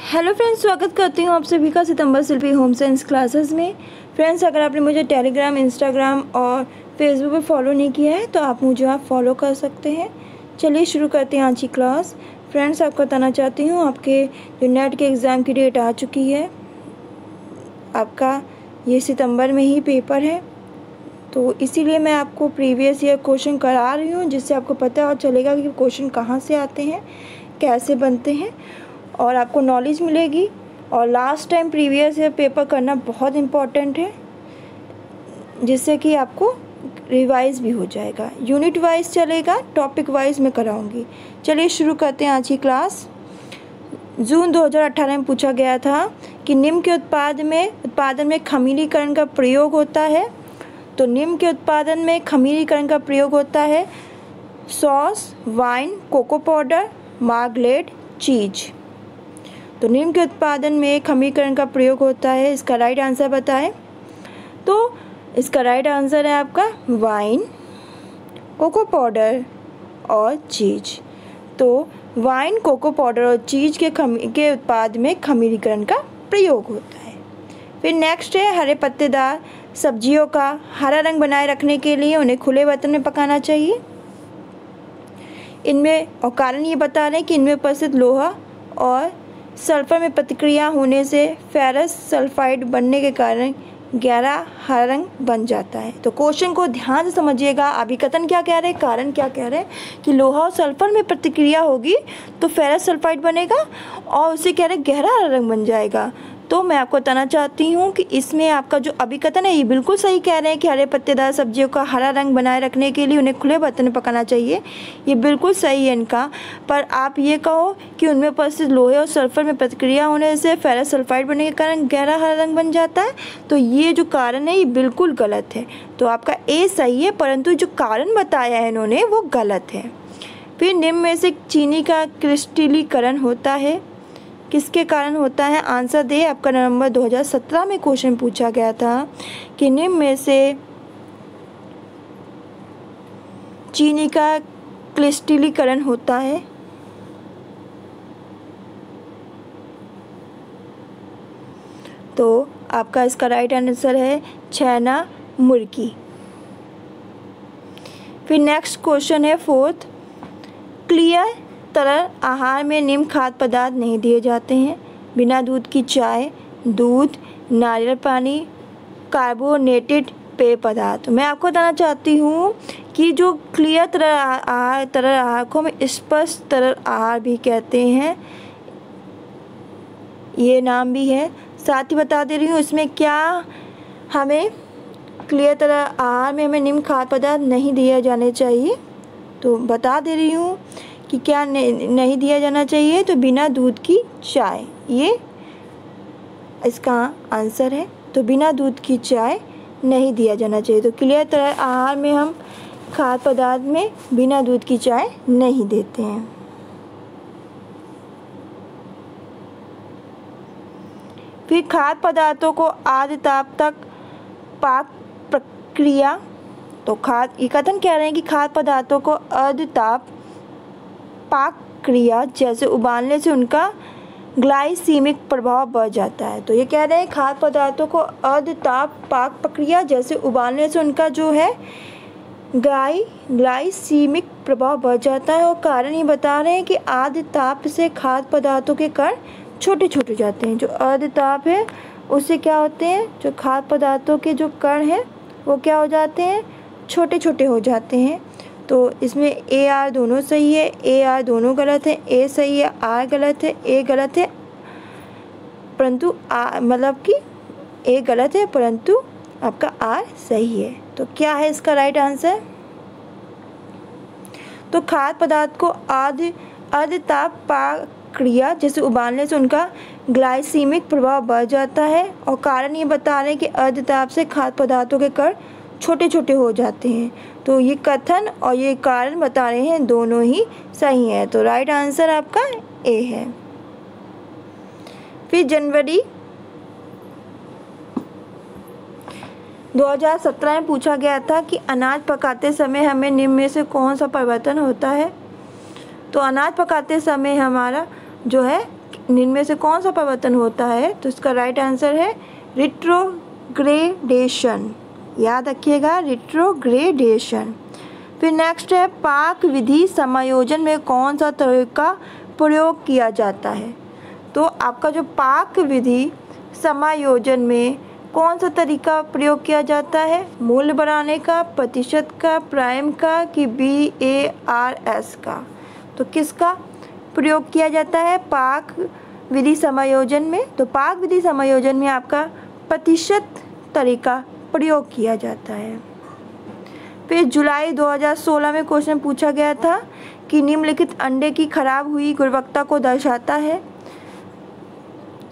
Hello friends, स्वागत करती हूँ आप सभी का सितंबर शिल्पी होम साइंस क्लासेस में। फ्रेंड्स, अगर आपने मुझे टेलीग्राम, इंस्टाग्राम और फेसबुक पे फॉलो नहीं किया है तो आप मुझे फॉलो कर सकते हैं। चलिए शुरू करते हैं आज की क्लास। फ्रेंड्स, आपको बताना चाहती हूँ आपके जो नेट के एग्ज़ाम की डेट आ चुकी है। आपका ये सितंबर में ही पेपर है, तो इसीलिए मैं आपको प्रीवियस ईयर क्वेश्चन करा रही हूँ, जिससे आपको पता और चलेगा कि क्वेश्चन कहाँ से आते हैं, कैसे बनते हैं और आपको नॉलेज मिलेगी। और last time previous year paper करना बहुत इम्पॉर्टेंट है, जिससे कि आपको रिवाइज भी हो जाएगा। यूनिट वाइज चलेगा, टॉपिक वाइज मैं कराऊंगी। चलिए शुरू करते हैं आज की क्लास। जून 2018 में पूछा गया था कि निम्न के उत्पादन में खमीरीकरण का प्रयोग होता है। तो निम्न के उत्पादन में खमीरीकरण का प्रयोग होता है सॉस, वाइन, कोको पाउडर, मार्गलेट, चीज़। तो निम्न के उत्पादन में खमीरीकरण का प्रयोग होता है। इसका राइट आंसर बताएं। तो इसका राइट आंसर है आपका वाइन, कोको पाउडर और चीज़। तो वाइन, कोको पाउडर और चीज़ के उत्पाद में खमीरीकरण का प्रयोग होता है। फिर नेक्स्ट है हरे पत्तेदार सब्जियों का हरा रंग बनाए रखने के लिए उन्हें खुले बर्तन में पकाना चाहिए। इनमें और कारण ये बता रहे हैं कि इनमें उपस्थित लोहा और सल्फर में प्रतिक्रिया होने से फेरस सल्फाइड बनने के कारण गहरा हरा रंग बन जाता है। तो क्वेश्चन को ध्यान से समझिएगा। अभिकथन क्या कह रहे हैं, कारण क्या कह रहे हैं कि लोहा और सल्फर में प्रतिक्रिया होगी तो फेरस सल्फाइड बनेगा और उससे कह रहे हैं गहरा हरा रंग बन जाएगा। तो मैं आपको बताना चाहती हूँ कि इसमें आपका जो अभिकथन है ये बिल्कुल सही कह रहे हैं कि हरे पत्तेदार सब्जियों का हरा रंग बनाए रखने के लिए उन्हें खुले बर्तन में पकाना चाहिए। ये बिल्कुल सही है इनका। पर आप ये कहो कि उनमें उपस्थित लोहे और सल्फर में प्रतिक्रिया होने से फेरस सल्फाइड बनने के कारण गहरा हरा रंग बन जाता है, तो ये जो कारण है ये बिल्कुल गलत है। तो आपका ए सही है, परंतु जो कारण बताया है इन्होंने वो गलत है। फिर निम्न में से चीनी का क्रिस्टलीकरण होता है, किसके कारण होता है? आंसर दे। आपका नवंबर 2017 में क्वेश्चन पूछा गया था कि निम्न में से चीनी का क्रिस्टलीकरण होता है। तो आपका इसका राइट आंसर है छैना मुर्गी। फिर नेक्स्ट क्वेश्चन है फोर्थ, क्लियर तरल आहार में निम्न खाद्य पदार्थ नहीं दिए जाते हैं। बिना दूध की चाय, दूध, नारियल पानी, कार्बोनेटेड पेय पदार्थ। मैं आपको बताना चाहती हूँ कि जो क्लियर तरल आहार को हम स्पष्ट तरल आहार भी कहते हैं, ये नाम भी है। साथ ही बता दे रही हूँ इसमें क्या हमें क्लियर तरल आहार में हमें निम्न खाद्य पदार्थ नहीं दिए जाने चाहिए। तो बता दे रही हूँ कि क्या नहीं दिया जाना चाहिए। तो बिना दूध की चाय, ये इसका आंसर है। तो बिना दूध की चाय नहीं दिया जाना चाहिए। तो क्लियर तरल आहार में हम खाद्य पदार्थ में बिना दूध की चाय नहीं देते हैं। फिर खाद्य पदार्थों को आद्य ताप तक पाक प्रक्रिया। तो ये कथन कह रहे हैं कि खाद्य पदार्थों को आद्य ताप पाक क्रिया जैसे उबालने से उनका ग्लाइसीमिक प्रभाव बढ़ जाता है। तो ये कह रहे हैं खाद्य पदार्थों को आद्य ताप पाक प्रक्रिया जैसे उबालने से उनका जो है ग्लाइसीमिक प्रभाव बढ़ जाता है। और कारण ये बता रहे हैं कि आद्य ताप से खाद्य पदार्थों के कण छोटे छोटे हो जाते हैं। जो आद्य ताप है उससे क्या होते हैं, जो खाद्य पदार्थों के जो कण हैं वो क्या हो जाते हैं, छोटे छोटे हो जाते हैं। तो इसमें ए आर दोनों सही है, ए आर दोनों गलत है। ए सही है, आर गलत है, ए गलत है, परंतु मतलब कि ए गलत है परंतु आपका आर सही है। तो क्या है इसका राइट आंसर? तो खाद्य पदार्थ को आद्य ताप पाक क्रिया जैसे उबालने से उनका ग्लाइसीमिक प्रभाव बढ़ जाता है। और कारण ये बता रहे हैं कि आद्य ताप से खाद्य पदार्थों के कण छोटे छोटे हो जाते हैं। तो ये कथन और ये कारण बता रहे हैं दोनों ही सही है। तो राइट आंसर आपका ए है। फिर जनवरी 2017 में पूछा गया था कि अनाज पकाते समय हमें निम्न में से कौन सा परिवर्तन होता है। तो अनाज पकाते समय हमारा जो है इनमें से कौन सा परिवर्तन होता है? तो इसका राइट आंसर है रिट्रोग्रेडेशन। याद रखिएगा, रिट्रोग्रेडेशन। फिर नेक्स्ट है पाक विधि समायोजन में कौन सा तरीका प्रयोग किया जाता है? तो आपका जो पाक विधि समायोजन में कौन सा तरीका प्रयोग किया जाता है? मूल्य बढ़ाने का, प्रतिशत का, प्राइम का कि BARS का? तो किसका प्रयोग किया जाता है पाक विधि समायोजन में? तो पाक विधि समायोजन में आपका प्रतिशत तरीका प्रयोग किया जाता है। फिर जुलाई 2016 में क्वेश्चन पूछा गया था कि निम्नलिखित अंडे की खराब हुई गुणवत्ता को दर्शाता है,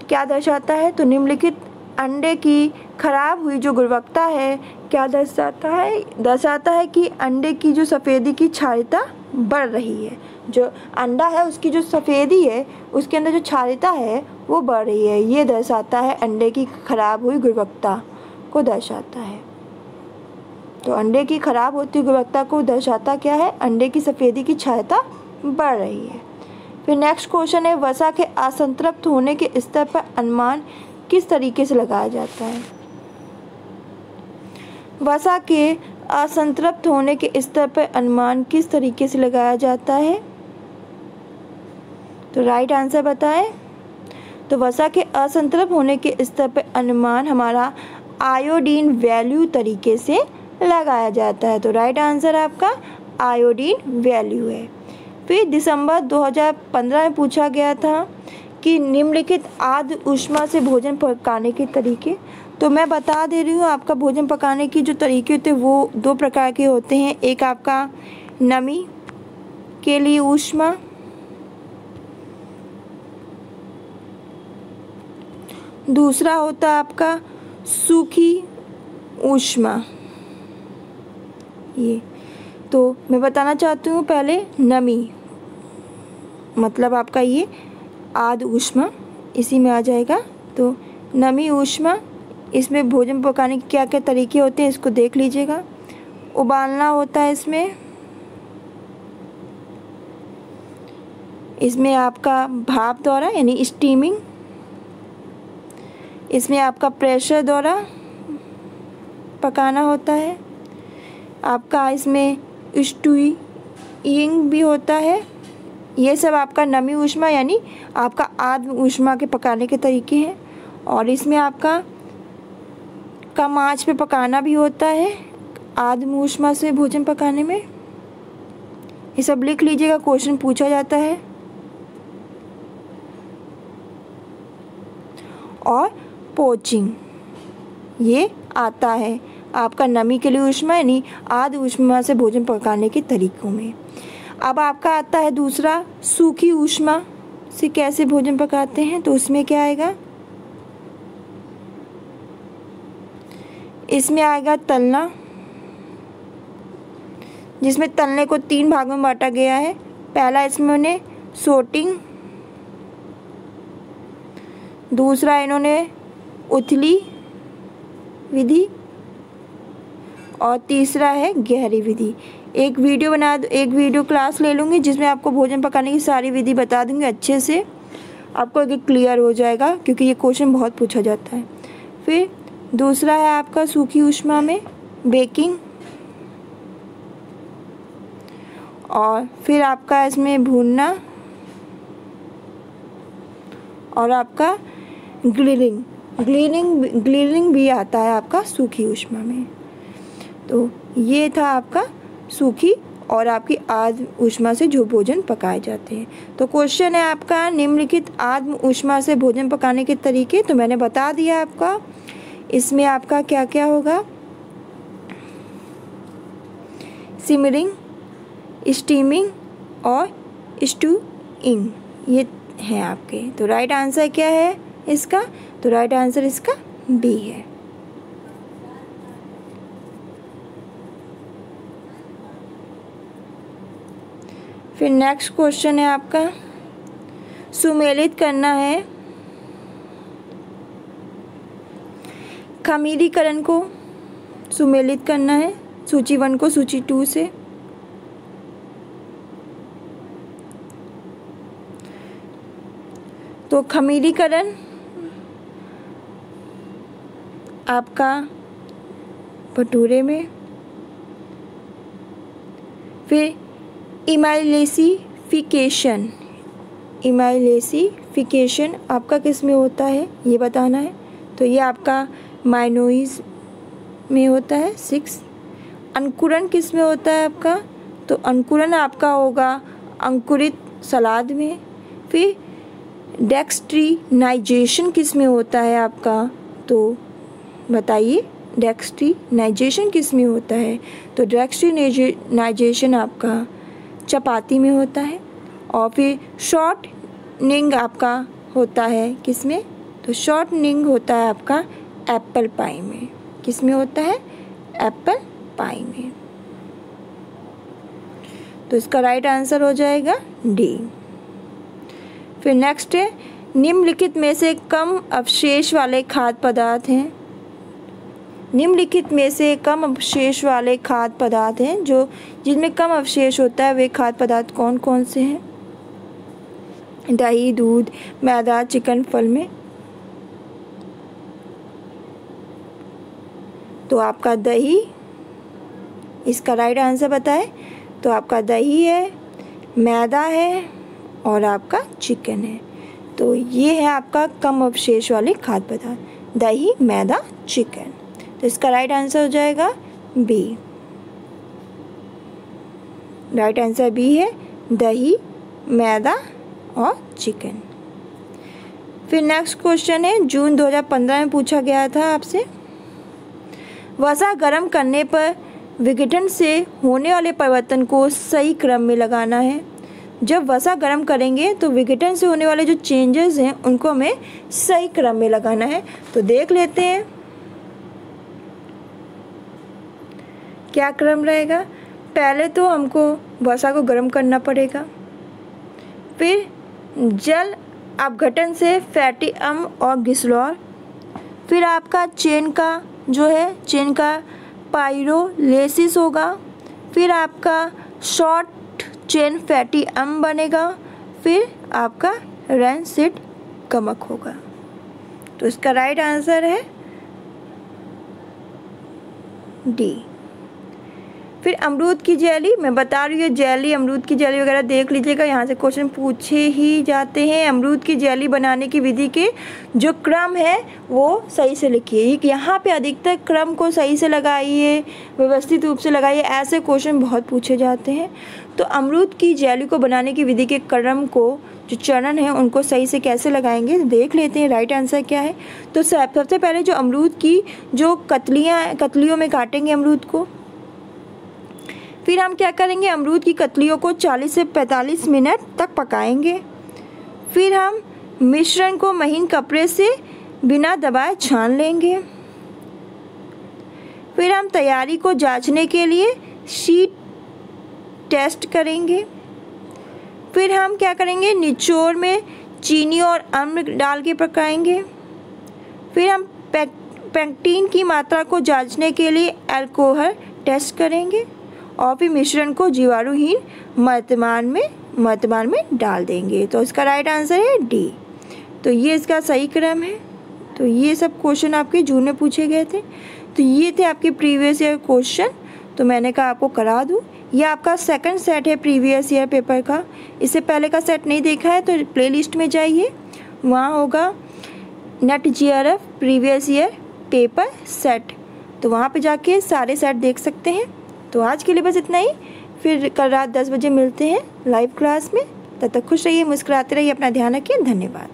क्या दर्शाता है? तो निम्नलिखित अंडे की खराब हुई जो गुणवत्ता है क्या दर्शाता है? दर्शाता है कि अंडे की जो सफ़ेदी की क्षारीयता बढ़ रही है। जो अंडा है उसकी जो सफ़ेदी है उसके अंदर जो क्षारीयता है वो बढ़ रही है। ये दर्शाता है अंडे की खराब हुई गुणवत्ता को दर्शाता है। तो अंडे की खराब होती गुणवत्ता को दर्शाता क्या है? अंडे की सफ़ेदी की क्षारीयता बढ़ रही है। फिर नेक्स्ट क्वेश्चन है वसा के असंतृप्त होने के स्तर पर अनुमान किस तरीके से लगाया जाता है? वसा के असंतृप्त होने के स्तर पर अनुमान किस तरीके से लगाया जाता है? तो राइट आंसर बताएं। तो वसा के असंतृप्त होने के स्तर पर अनुमान हमारा आयोडीन वैल्यू तरीके से लगाया जाता है। तो राइट आंसर आपका आयोडीन वैल्यू है। फिर दिसंबर 2015 में पूछा गया था कि निम्नलिखित आद्र ऊष्मा से भोजन पकाने के तरीके। तो मैं बता दे रही हूँ, आपका भोजन पकाने की जो तरीके होते हैं वो दो प्रकार के होते हैं। एक आपका नमी के लिए ऊष्मा, दूसरा होता है आपका सूखी ऊष्मा। ये तो मैं बताना चाहती हूँ पहले नमी मतलब आपका ये आद्र ऊष्मा इसी में आ जाएगा। तो नमी ऊष्मा, इसमें भोजन पकाने के क्या क्या तरीके होते हैं इसको देख लीजिएगा। उबालना होता है इसमें आपका भाप द्वारा यानी स्टीमिंग, इसमें आपका प्रेशर द्वारा पकाना होता है, आपका इसमें स्टूइंग भी होता है। ये सब आपका नमी ऊष्मा यानी आपका आद्र ऊष्मा के पकाने के तरीके हैं। और इसमें आपका कम आंच पे पकाना भी होता है आद्र ऊष्मा से भोजन पकाने में। ये सब लिख लीजिएगा, क्वेश्चन पूछा जाता है। और पोचिंग ये आता है आपका नमी के लिए ऊष्मा यानी आद्र ऊष्मा से भोजन पकाने के तरीकों में। अब आपका आता है दूसरा सूखी ऊष्मा से कैसे भोजन पकाते हैं। तो उसमें क्या आएगा? इसमें आएगा तलना, जिसमें तलने को 3 भागों में बांटा गया है। पहला इसमें उन्हें सोटिंग, दूसरा इन्होंने उथली विधि और तीसरा है गहरी विधि। एक वीडियो क्लास ले लूँगी जिसमें आपको भोजन पकाने की सारी विधि बता दूँगी अच्छे से, आपको एक क्लियर हो जाएगा क्योंकि ये क्वेश्चन बहुत पूछा जाता है। फिर दूसरा है आपका सूखी ऊष्मा में बेकिंग, और फिर आपका इसमें भूनना, और आपका ग्लिनिंग भी आता है आपका सूखी ऊष्मा में। तो ये था आपका सूखी और आपकी आद्र ऊष्मा से जो भोजन पकाए जाते हैं। तो क्वेश्चन है आपका निम्नलिखित आद्र ऊष्मा से भोजन पकाने के तरीके। तो मैंने बता दिया आपका, इसमें आपका क्या क्या होगा? सिमरिंग, स्टीमिंग और स्टूइंग ये हैं आपके। तो राइट आंसर क्या है इसका? तो राइट आंसर इसका बी है। फिर नेक्स्ट क्वेश्चन है आपका सुमेलित करना है खमीरीकरण को, सुमेलित करना है सूची 1 को सूची 2 से। तो खमीरीकरण आपका भटूरे में। फिर इमाइलेसिफिकेशन आपका किस में होता है ये बताना है। तो ये आपका माइनोइज में होता है। 6 अंकुरण किस में होता है आपका, तो अंकुरण आपका होगा अंकुरित सलाद में। फिर डेक्स्ट्रीनाइजेशन किस में होता है आपका, तो बताइए डेक्स्ट्रीनाइजेशन किस में होता है। तो डेक्स्ट्रीनाइजेशन आपका चपाती में होता है। और फिर शॉर्टनिंग आपका होता है किस में, तो शॉर्टनिंग होता है आपका एप्पल पाई में। किस में होता है, एप्पल पाई में। तो इसका राइट आंसर हो जाएगा डी। फिर नेक्स्ट है निम्नलिखित में से कम अवशेष वाले खाद्य पदार्थ हैं। निम्नलिखित में से कम अवशेष वाले खाद्य पदार्थ हैं, जो जिनमें कम अवशेष होता है वे खाद्य पदार्थ कौन कौन से हैं। दही, दूध, मैदा, चिकन, फल में। तो आपका दही इसका राइट आंसर बताए। तो आपका दही है, मैदा है और आपका चिकन है। तो ये है आपका कम अवशेष वाले खाद्य पदार्थ, दही, मैदा, चिकन। तो इसका राइट आंसर हो जाएगा बी। राइट आंसर बी है, दही, मैदा और चिकन। फिर नेक्स्ट क्वेश्चन है जून 2015 में पूछा गया था आपसे। वसा गर्म करने पर विघटन से होने वाले परिवर्तन को सही क्रम में लगाना है। जब वसा गर्म करेंगे तो विघटन से होने वाले जो चेंजेस हैं उनको हमें सही क्रम में लगाना है। तो देख लेते हैं क्या क्रम रहेगा। पहले तो हमको वसा को गर्म करना पड़ेगा, फिर जल अपघटन से फैटी अम्ल और ग्लिसरॉल, फिर आपका चेन का पाइरोलिसिस होगा, फिर आपका शॉर्ट चेन फैटी अम्ल बनेगा, फिर आपका रैनसिड गमक होगा। तो इसका राइट आंसर है डी। फिर अमरूद की जेली, मैं बता रही हूँ जेली, अमरूद की जेली वगैरह देख लीजिएगा, यहाँ से क्वेश्चन पूछे ही जाते हैं। अमरूद की जेली बनाने की विधि के जो क्रम है वो सही से लिखिए। यहाँ पे अधिकतर क्रम को सही से लगाइए, व्यवस्थित रूप से लगाइए, ऐसे क्वेश्चन बहुत पूछे जाते हैं। तो अमरूद की जेली को बनाने की विधि के क्रम को जो चरण है उनको सही से कैसे लगाएंगे देख लेते हैं। राइट आंसर क्या है, तो सबसे पहले जो अमरूद की जो कतलियों में काटेंगे अमरूद को, फिर हम क्या करेंगे अमरूद की कतलियों को 40 से 45 मिनट तक पकाएंगे। फिर हम मिश्रण को महीन कपड़े से बिना दबाए छान लेंगे। फिर हम तैयारी को जांचने के लिए शीट टेस्ट करेंगे। फिर हम क्या करेंगे निचोड़ में चीनी और अम्ल डाल के पकाएंगे। फिर हम पेक्टिन की मात्रा को जांचने के लिए अल्कोहल टेस्ट करेंगे और फिर मिश्रण को जीवाणुहीन मर्तमान में डाल देंगे। तो इसका राइट आंसर है डी। तो ये इसका सही क्रम है। तो ये सब क्वेश्चन आपके जून में पूछे गए थे। तो ये थे आपके प्रीवियस ईयर क्वेश्चन। तो मैंने कहा आपको करा दूँ। ये आपका सेकंड सेट है प्रीवियस ईयर पेपर का। इससे पहले का सेट नहीं देखा है तो प्लेलिस्ट में जाइए, वहाँ होगा net GRF previous year paper set. तो वहाँ पे जाके सारे सेट देख सकते हैं। तो आज के लिए बस इतना ही। फिर कल रात 10 बजे मिलते हैं लाइव क्लास में। तब तक खुश रहिए, मुस्कुराते रहिए, अपना ध्यान रखिए। धन्यवाद।